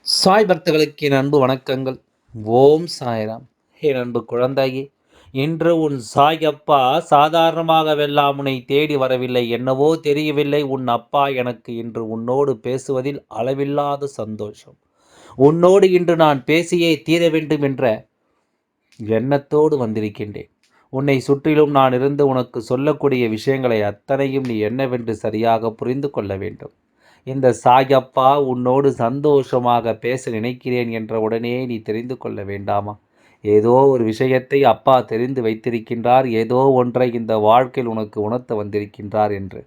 சாய் பக்தர்களுக்கு என் அன்பு வணக்கங்கள். ஓம் சாய்ராம். என் அன்பு குழந்தையே, இன்று உன் சாய் அப்பா சாதாரணமாகவெல்லாம் உன்னை தேடி வரவில்லை. என்னவோ தெரியவில்லை, உன் அப்பா எனக்கு இன்று உன்னோடு பேசுவதில் அளவில்லாத சந்தோஷம். உன்னோடு இன்று நான் பேசியே தீர வேண்டும் என்ற எண்ணத்தோடு வந்திருக்கின்றேன். உன்னை சுற்றிலும் நான் இருந்து உனக்கு சொல்லக்கூடிய விஷயங்களை அத்தனையும் நீ என்னவென்று சரியாக புரிந்து கொள்ள வேண்டும். இந்த சாயப்பா உன்னோடு சந்தோஷமாக பேச நினைக்கிறேன் என்ற உடனே நீ தெரிந்து கொள்ள வேண்டாமா? ஏதோ ஒரு விஷயத்தை அப்பா தெரிந்து வைத்திருக்கின்றார், ஏதோ ஒன்றை இந்த வாழ்க்கையில் உனக்கு உணர்த்த வந்திருக்கின்றார் என்று.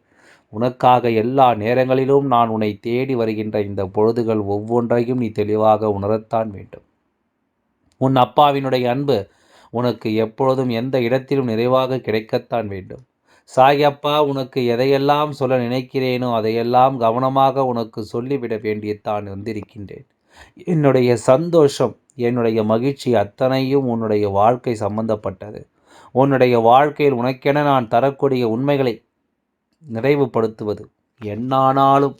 உனக்காக எல்லா நேரங்களிலும் நான் உன்னை தேடி வருகின்ற இந்த பொழுதுகள் ஒவ்வொன்றையும் நீ தெளிவாக உணரத்தான் வேண்டும். உன் அப்பாவினுடைய அன்பு உனக்கு எப்பொழுதும் எந்த இடத்திலும் நிறைவாக கிடைக்கத்தான் வேண்டும். சாயப்பா உனக்கு எதையெல்லாம் சொல்ல நினைக்கிறேனோ அதையெல்லாம் கவனமாக உனக்கு சொல்லிவிட வேண்டியத்தான் வந்திருக்கின்றேன். என்னுடைய சந்தோஷம், என்னுடைய மகிழ்ச்சி அத்தனையும் உன்னுடைய வாழ்க்கை சம்பந்தப்பட்டது. உன்னுடைய வாழ்க்கையில் உனக்கென நான் தரக்கூடிய உண்மைகளை நிறைவுபடுத்துவது. என்னானாலும்,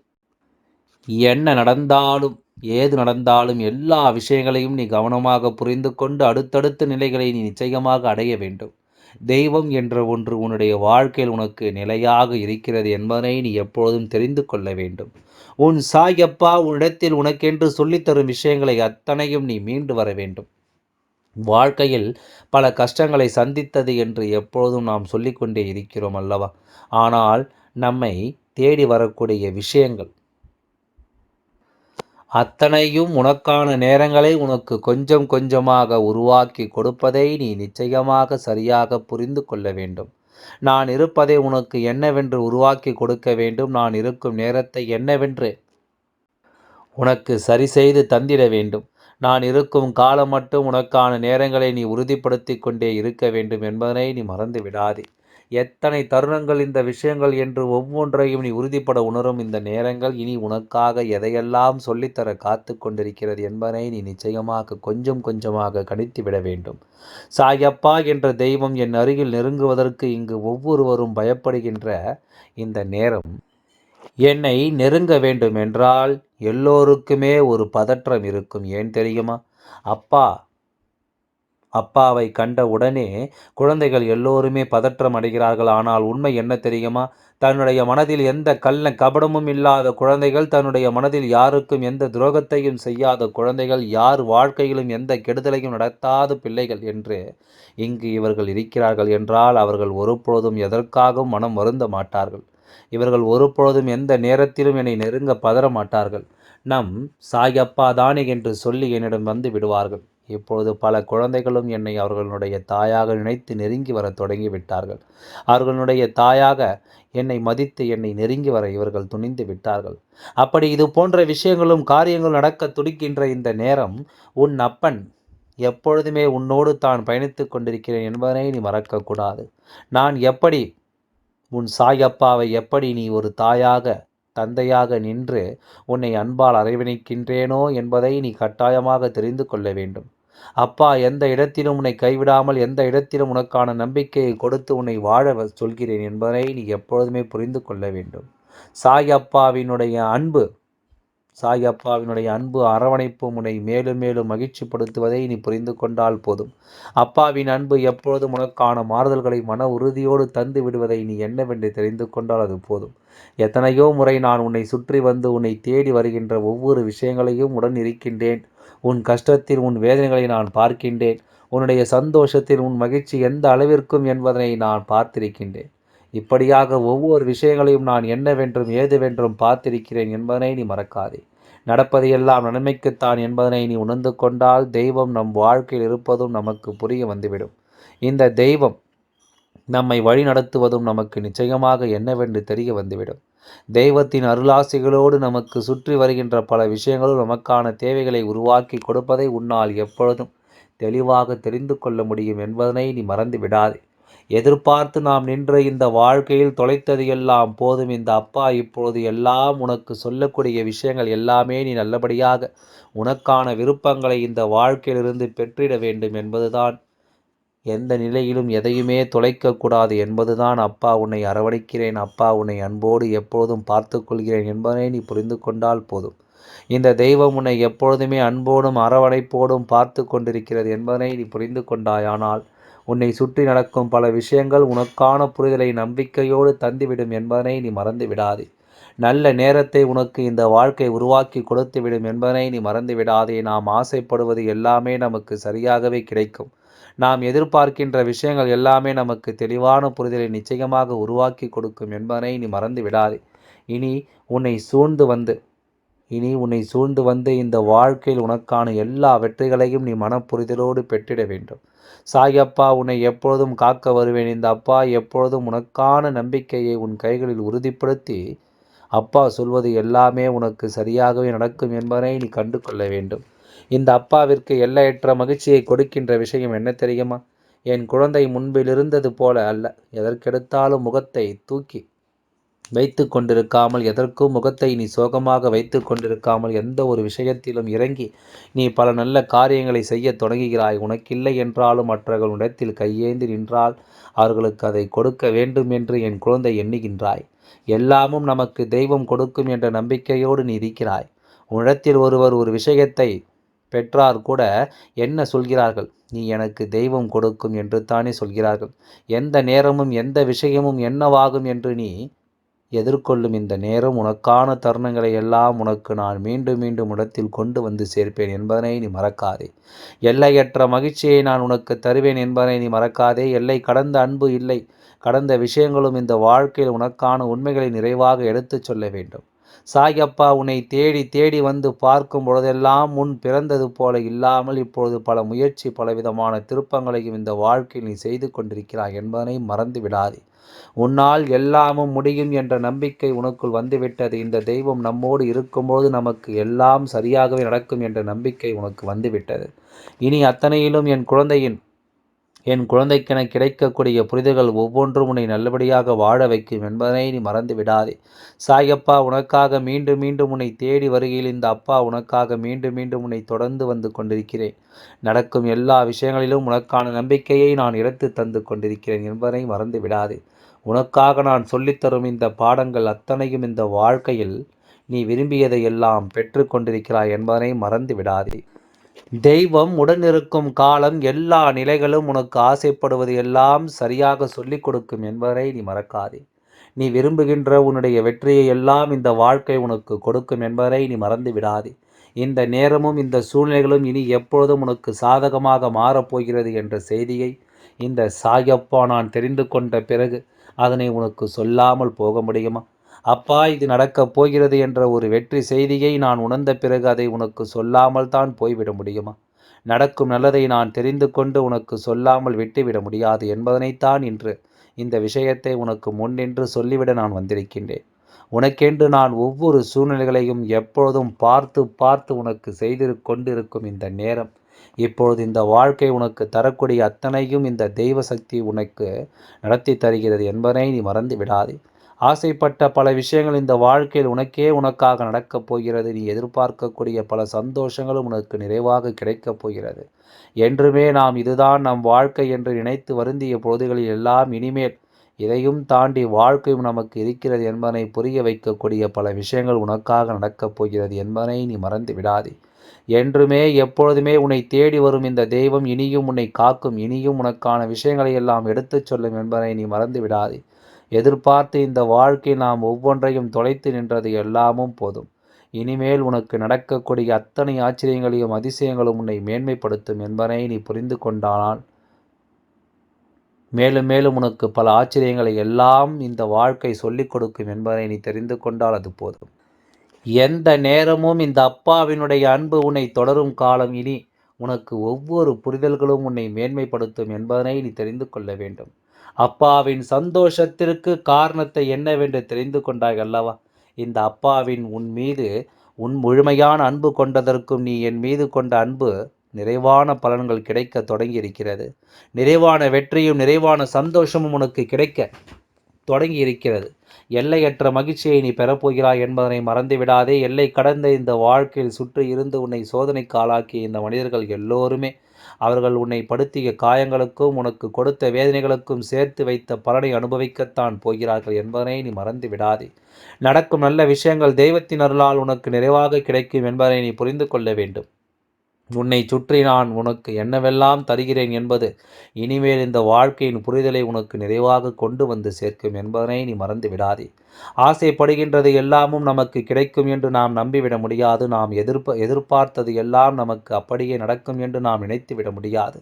என்ன நடந்தாலும், ஏது நடந்தாலும் எல்லா விஷயங்களையும் நீ கவனமாக புரிந்து கொண்டு அடுத்தடுத்த நிலைகளை நீ நிச்சயமாக அடைய வேண்டும். தெய்வம் என்ற ஒன்று உன்னுடைய வாழ்க்கையில் உனக்கு நிலையாக இருக்கிறது என்பதனை நீ எப்பொழுதும் தெரிந்து கொள்ள வேண்டும். உன் சாயப்பா உன்னிடத்தில் உனக்கென்று சொல்லித்தரும் விஷயங்களை அத்தனையும் நீ மீண்டு வர வேண்டும். வாழ்க்கையில் பல கஷ்டங்களை சந்தித்தது என்று எப்பொழுதும் நாம் சொல்லிக்கொண்டே இருக்கிறோம் அல்லவா? ஆனால் நம்மை தேடி வரக்கூடிய விஷயங்கள் அத்தனையும் உனக்கான நேரங்களை உனக்கு கொஞ்சம் கொஞ்சமாக உருவாக்கி கொடுப்பதை நீ நிச்சயமாக சரியாக புரிந்து கொள்ள வேண்டும். நான் இருப்பதை உனக்கு என்னவென்று உருவாக்கி கொடுக்க வேண்டும். நான் இருக்கும் நேரத்தை என்னவென்று உனக்கு சரி செய்து தந்திட வேண்டும். நான் இருக்கும் காலம் மட்டும் உனக்கான நேரங்களை நீ உறுதிப்படுத்தி கொண்டே இருக்க வேண்டும் என்பதனை நீ மறந்து விடாதே. எத்தனை தருணங்கள் இந்த விஷயங்கள் என்று ஒவ்வொன்றையும் நீ உறுதிப்பட உணரும் இந்த நேரங்கள் இனி உனக்காக எதையெல்லாம் சொல்லித்தர காத்து கொண்டிருக்கிறது என்பதை நீ நிச்சயமாக கொஞ்சம் கொஞ்சமாக கணித்து விட வேண்டும். சாயப்பா என்ற தெய்வம் என் அருகில் நெருங்குவதற்கு இங்கு ஒவ்வொருவரும் பயப்படுகின்ற இந்த நேரம், என்னை நெருங்க வேண்டும் என்றால் எல்லோருக்குமே ஒரு பதற்றம் இருக்கும். ஏன் தெரியுமா? அப்பாவை கண்ட உடனே குழந்தைகள் எல்லோருமே பதற்றம் அடைகிறார்கள். ஆனால் உண்மை என்ன தெரியுமா? தன்னுடைய மனதில் எந்த கபடமும் இல்லாத குழந்தைகள், தன்னுடைய மனதில் யாருக்கும் எந்த துரோகத்தையும் செய்யாத குழந்தைகள், யார் வாழ்க்கையிலும் எந்த கெடுதலையும் நடத்தாத பிள்ளைகள் என்று இங்கு இவர்கள் இருக்கிறார்கள் என்றால் அவர்கள் ஒருபொழுதும் எதற்காகவும் மனம் வருந்த மாட்டார்கள். இவர்கள் ஒருபொழுதும் எந்த நேரத்திலும் என்னை நெருங்க பதற மாட்டார்கள். நம் சாயப்பா தானே என்று சொல்லி என்னிடம் வந்து விடுவார்கள். இப்பொழுது பல குழந்தைகளும் என்னை அவர்களுடைய தாயாக நினைத்து நெருங்கி வர தொடங்கிவிட்டார்கள். அவர்களுடைய தாயாக என்னை மதித்து என்னை நெருங்கி வர இவர்கள் துணிந்து விட்டார்கள். அப்படி இது போன்ற விஷயங்களும் காரியங்களும் நடக்க துடிக்கின்ற இந்த நேரம், உன் அப்பன் எப்பொழுதுமே உன்னோடு தான் பயணித்து கொண்டிருக்கிறேன் என்பதனை நீ மறக்கக்கூடாது. நான் எப்படி உன் சாயப்பாவை எப்படி நீ ஒரு தாயாக தந்தையாக நின்று உன்னை அன்பால் அரவணைக்கின்றேனோ என்பதை நீ கட்டாயமாக தெரிந்து கொள்ள வேண்டும். அப்பா எந்த இடத்திலும் உன்னை கைவிடாமல், எந்த இடத்திலும் உனக்கான நம்பிக்கையை கொடுத்து உன்னை வாழ சொல்கிறேன் என்பதை நீ எப்பொழுதுமே புரிந்து கொள்ள வேண்டும். சாயப்பாவினுடைய அன்பு அரவணைப்பும் உன்னை மேலும் மேலும் மகிழ்ச்சிப்படுத்துவதை நீ புரிந்து கொண்டால் போதும். அப்பாவின் அன்பு எப்பொழுதும் உனக்கான மாறுதல்களை மன உறுதியோடு தந்து விடுவதை நீ என்னவென்று தெரிந்து கொண்டால் அது போதும். எத்தனையோ முறை நான் உன்னை சுற்றி வந்து உன்னை தேடி வருகின்ற ஒவ்வொரு விஷயங்களையும் உடன் இருக்கின்றேன். உன் கஷ்டத்தில் உன் வேதனைகளை நான் பார்க்கின்றேன். உன்னுடைய சந்தோஷத்தில் உன் மகிழ்ச்சி எந்த அளவிற்கும் என்பதனை நான் பார்த்திருக்கின்றேன். இப்படியாக ஒவ்வொரு விஷயங்களையும் நான் என்னவென்றும் ஏதுவென்றும் பார்த்திருக்கிறேன் என்பதனை நீ மறக்காதே. நடப்பதையெல்லாம் நன்மைக்குத்தான் என்பதனை நீ உணர்ந்து கொண்டால் தெய்வம் நம் வாழ்க்கையில் இருப்பதும் நமக்கு புரிய வந்துவிடும். இந்த தெய்வம் நம்மை வழி நடத்துவதும் நமக்கு நிச்சயமாக என்னவென்று தெரிய வந்துவிடும். தெய்வத்தின் அருளாசிகளோடு நமக்கு சுற்றி வருகின்ற பல விஷயங்களும் நமக்கான தேவைகளை உருவாக்கி கொடுப்பதை உன்னால் எப்பொழுதும் தெளிவாக தெரிந்து கொள்ள முடியும் என்பதனை நீ மறந்து விடாதே. எதிர்பார்த்து நாம் நின்ற இந்த வாழ்க்கையில் தொலைத்தது எல்லாம் போதும். இந்த அப்பா இப்பொழுது எல்லாம் உனக்கு சொல்லக்கூடிய விஷயங்கள் எல்லாமே நீ நல்லபடியாக உனக்கான விருப்பங்களை இந்த வாழ்க்கையிலிருந்து பெற்றிட வேண்டும் என்பதுதான். எந்த நிலையிலும் எதையுமே தொலைக்கக்கூடாது என்பதுதான் அப்பா உன்னை அரவணைக்கிறேன், அப்பா உன்னை அன்போடு எப்போதும் பார்த்து கொள்கிறேன் என்பதனை நீ புரிந்து கொண்டால் போதும். இந்த தெய்வம் உன்னை எப்பொழுதுமே அன்போடும் அரவணைப்போடும் பார்த்து கொண்டிருக்கிறது என்பதனை நீ புரிந்து கொண்டாயானால் உன்னை சுற்றி நடக்கும் பல விஷயங்கள் உனக்கான புரிதலை நம்பிக்கையோடு தந்துவிடும் என்பதனை நீ மறந்து விடாதே. நல்ல நேரத்தை உனக்கு இந்த வாழ்க்கை உருவாக்கி கொடுத்துவிடும் என்பதனை நீ மறந்து விடாதே. நாம் ஆசைப்படுவது எல்லாமே நமக்கு சரியாகவே கிடைக்கும். நாம் எதிர்பார்க்கின்ற விஷயங்கள் எல்லாமே நமக்கு தெளிவான புரிதலை நிச்சயமாக உருவாக்கி கொடுக்கும் என்பதனை நீ மறந்து விடாதே. இனி உன்னை சூழ்ந்து வந்து இந்த வாழ்க்கையில் உனக்கான எல்லா வெற்றிகளையும் நீ மனப்புரிதலோடு பெற்றிட வேண்டும். சாயப்பா உன்னை எப்பொழுதும் காக்க வருவேன். இந்த அப்பா எப்பொழுதும் உனக்கான நம்பிக்கையை உன் கைகளில் உறுதிப்படுத்தி அப்பா சொல்வது எல்லாமே உனக்கு சரியாகவே நடக்கும் என்பதை நீ கண்டு கொள்ள வேண்டும். இந்த அப்பாவிற்கு எல்லையற்ற மகிழ்ச்சியை கொடுக்கின்ற விஷயம் என்ன தெரியுமா? என் குழந்தை முன்பில் இருந்தது போல அல்ல. எதற்கெடுத்தாலும் முகத்தை தூக்கி வைத்து கொண்டிருக்காமல், எதற்கும் முகத்தை நீ சோகமாக வைத்து கொண்டிருக்காமல், எந்த ஒரு விஷயத்திலும் இறங்கி நீ பல நல்ல காரியங்களை செய்ய தொடங்குகிறாய். உனக்கில்லை என்றாலும் மற்றவர்களிடத்தில் கையேந்தி நின்றால் அவர்களுக்கு அதை கொடுக்க வேண்டும் என்று என் குழந்தை எண்ணுகின்றாய். எல்லாமும் நமக்கு தெய்வம் கொடுக்கும் என்ற நம்பிக்கையோடு நீ இருக்கிறாய். உன்னிடத்தில் ஒருவர் ஒரு விஷயத்தை பெற்றார் கூட என்ன சொல்கிறார்கள்? நீ எனக்கு தெய்வம் கொடுக்கும் என்று தானே சொல்கிறார்கள். எந்த நேரமும் எந்த விஷயமும் என்னவாகும் என்று நீ எதிர்கொள்ளும் இந்த நேரம் உனக்கான தருணங்களை எல்லாம் உனக்கு நான் மீண்டும் மீண்டும் இடத்தில் கொண்டு வந்து சேர்ப்பேன் என்பதனை நீ மறக்காதே. எல்லையற்ற மகிழ்ச்சியை நான் உனக்கு தருவேன் என்பதனை நீ மறக்காதே. எல்லை கடந்த அன்பு இல்லை. கடந்த விஷயங்களும் இந்த வாழ்க்கையில் உனக்கான உண்மைகளை நிறைவாக எடுத்துச் சொல்ல வேண்டும். சாயப்பா உன்னை தேடி தேடி வந்து பார்க்கும் பொழுதெல்லாம் முன் பிறந்தது போல இல்லாமல் இப்பொழுது பல முயற்சி பலவிதமான திருப்பங்களையும் இந்த வாழ்க்கையில் நீ செய்து கொண்டிருக்கிறாய் என்பதனை மறந்து விடாதே. உன்னால் எல்லாமும் முடியும் என்ற நம்பிக்கை உனக்குள் வந்துவிட்டது. இந்த தெய்வம் நம்மோடு இருக்கும்போது நமக்கு எல்லாம் சரியாகவே நடக்கும் என்ற நம்பிக்கை உனக்கு வந்துவிட்டது. இனி அத்தனையிலும் என் குழந்தைக்கென கிடைக்கக்கூடிய புரிதல்கள் ஒவ்வொன்றும் உன்னை நல்லபடியாக வாழ வைக்கும் என்பதனை நீ மறந்து விடாதே. சாயப்பா உனக்காக மீண்டும் மீண்டும் உன்னை தேடி வருகையில் இந்த அப்பா உனக்காக மீண்டும் மீண்டும் உன்னை தொடர்ந்து வந்து கொண்டிருக்கிறேன். நடக்கும் எல்லா விஷயங்களிலும் உனக்கான நம்பிக்கையை நான் எடுத்து தந்து கொண்டிருக்கிறேன் என்பதனை மறந்து விடாதே. உனக்காக நான் சொல்லித்தரும் இந்த பாடங்கள் அத்தனையும் இந்த வாழ்க்கையில் நீ விரும்பியதை எல்லாம் பெற்று கொண்டிருக்கிறாய் என்பதனை மறந்து விடாதே. தெய்வம் உடனிருக்கும் காலம் எல்லா நிலைகளும் உனக்கு ஆசைப்படுவது எல்லாம் சரியாக சொல்லிக் கொடுக்கும் என்பதை நீ மறக்காதே. நீ விரும்புகின்ற உன்னுடைய வெற்றியை எல்லாம் இந்த வாழ்க்கை உனக்கு கொடுக்கும் என்பதை நீ மறந்து விடாதே. இந்த நேரமும் இந்த சூழ்நிலைகளும் இனி எப்பொழுதும் உனக்கு சாதகமாக மாறப்போகிறது என்ற செய்தியை இந்த சாயப்பா நான் தெரிந்து கொண்ட பிறகு அதனை உனக்கு சொல்லாமல் போக முடியுமா? அப்பா இது நடக்கப் போகிறது என்ற ஒரு வெற்றி செய்தியை நான் உணர்ந்த பிறகு அதை உனக்கு சொல்லாமல் தான் போய்விட முடியுமா? நடக்கும் நல்லதை நான் தெரிந்து கொண்டு உனக்கு சொல்லாமல் விட்டுவிட முடியாது என்பதனைத்தான் இன்று இந்த விஷயத்தை உனக்கு முன்னின்று சொல்லிவிட நான் வந்திருக்கின்றேன். உனக்கென்று நான் ஒவ்வொரு சூழ்நிலைகளையும் எப்பொழுதும் பார்த்து பார்த்து உனக்கு செய்து கொண்டிருக்கும் இந்த நேரம் இப்பொழுது இந்த வாழ்க்கை உனக்கு தரக்கூடிய அத்தனையும் இந்த தெய்வ சக்தி உனக்கு நடத்தி தருகிறது என்பதை நீ மறந்து விடாதே. ஆசைப்பட்ட பல விஷயங்கள் இந்த வாழ்க்கையில் உனக்காக நடக்கப் போகிறது. நீ எதிர்பார்க்கக்கூடிய பல சந்தோஷங்களும் உனக்கு நிறைவாக கிடைக்கப் போகிறது. என்றுமே நாம் இதுதான் நம் வாழ்க்கை என்று நினைத்து வருந்திய பொழுதுகளில் எல்லாம் இனிமேல் இதையும் தாண்டி வாழ்க்கையும் நமக்கு இருக்கிறது என்பதனை புரிய வைக்கக்கூடிய பல விஷயங்கள் உனக்காக நடக்கப் போகிறது என்பதனை நீ மறந்து விடாதே. என்றுமே எப்பொழுதுமே உன்னை தேடி வரும் இந்த தெய்வம் இனியும் உன்னை காக்கும். இனியும் உனக்கான விஷயங்களை எல்லாம் எடுத்துச் சொல்லும் என்பதை நீ மறந்து விடாதே. எதிர்பார்த்து இந்த வாழ்க்கை நாம் ஒவ்வொன்றையும் தொலைத்து நின்றது எல்லாமும் போதும். இனிமேல் உனக்கு நடக்கக்கூடிய அத்தனை ஆச்சரியங்களையும் அதிசயங்களும் உன்னை மேன்மைப்படுத்தும் என்பதை நீ புரிந்து கொண்டானால் மேலும் மேலும் உனக்கு பல ஆச்சரியங்களை எல்லாம் இந்த வாழ்க்கை சொல்லிக் கொடுக்கும் என்பதை நீ தெரிந்து கொண்டால் அது போதும். எந்த நேரமும் இந்த அப்பாவினுடைய அன்பு உன்னை தொடரும் காலம் இனி உனக்கு ஒவ்வொரு புரிதல்களும் உன்னை மேன்மைப்படுத்தும் என்பதனை நீ தெரிந்து கொள்ள வேண்டும். அப்பாவின் சந்தோஷத்திற்கு காரணத்தை என்னவென்று தெரிந்து கொண்டாய் அல்லவா? இந்த அப்பாவின் உன் மீது உன் முழுமையான அன்பு கொண்டதற்கும் நீ என் மீது கொண்ட அன்பு நிறைவான பலன்கள் கிடைக்க தொடங்கி இருக்கிறது. நிறைவான வெற்றியும் நிறைவான சந்தோஷமும் உனக்கு கிடைக்க தொடங்கி இருக்கிறது. எல்லையற்ற மகிழ்ச்சியை நீ பெறப்போகிறாய் என்பதனை மறந்து விடாதே. எல்லை கடந்த இந்த வாழ்க்கையில் சுற்றி இருந்து உன்னை சோதனைக்கு ஆளாக்கிய இந்த மனிதர்கள் எல்லோருமே அவர்கள் உன்னை படுத்திய காயங்களுக்கும் உனக்கு கொடுத்த வேதனைகளுக்கும் சேர்த்து வைத்த பலனை அனுபவிக்கத்தான் போகிறார்கள் என்பதனை நீ மறந்து விடாதே. நடக்கும் நல்ல விஷயங்கள் தெய்வத்தின் அருளால் உனக்கு நிறைவாக கிடைக்கும் என்பதை நீ புரிந்து கொள்ள வேண்டும். உன்னை சுற்றி நான் உனக்கு என்னவெல்லாம் தருகிறேன் என்பது இனிமேல் இந்த வாழ்க்கையின் புரிதலை உனக்கு நிறைவாக கொண்டு வந்து சேர்க்கும் என்பதனை நீ மறந்து விடாதே. ஆசைப்படுகின்றது எல்லாமும் நமக்கு கிடைக்கும் என்று நாம் நம்பிவிட முடியாது. நாம் எதிர்பார்த்தது எல்லாம் நமக்கு அப்படியே நடக்கும் என்று நாம் நினைத்து விட முடியாது.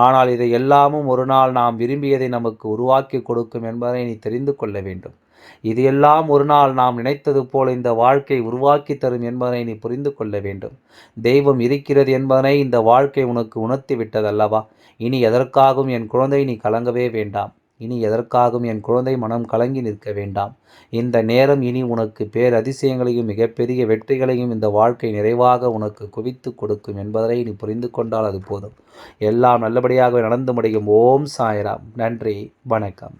ஆனால் இதை எல்லாமும் ஒரு நாள் நாம் விரும்பியதை நமக்கு உருவாக்கி கொடுக்கும் என்பதை நீ தெரிந்து கொள்ள வேண்டும். இது எல்லாம் ஒரு நாள் நாம் நினைத்தது போல இந்த வாழ்க்கை உருவாக்கி தரும் என்பதனை நீ புரிந்து கொள்ள வேண்டும். தெய்வம் இருக்கிறது என்பதனை இந்த வாழ்க்கை உனக்கு உணர்த்தி விட்டதல்லவா? இனி எதற்காகவும் என் குழந்தை நீ கலங்கவே வேண்டாம். இனி எதற்காகவும் என் குழந்தை மனம் கலங்கி நிற்க வேண்டாம். இந்த நேரம் இனி உனக்கு பேரதிசயங்களையும் மிகப்பெரிய வெற்றிகளையும் இந்த வாழ்க்கை நிறைவாக உனக்கு குவித்து கொடுக்கும் என்பதை நீ புரிந்து கொண்டால் அது போதும். எல்லாம் நல்லபடியாக நடந்து முடியும். ஓம் சாய்ராம். நன்றி, வணக்கம்.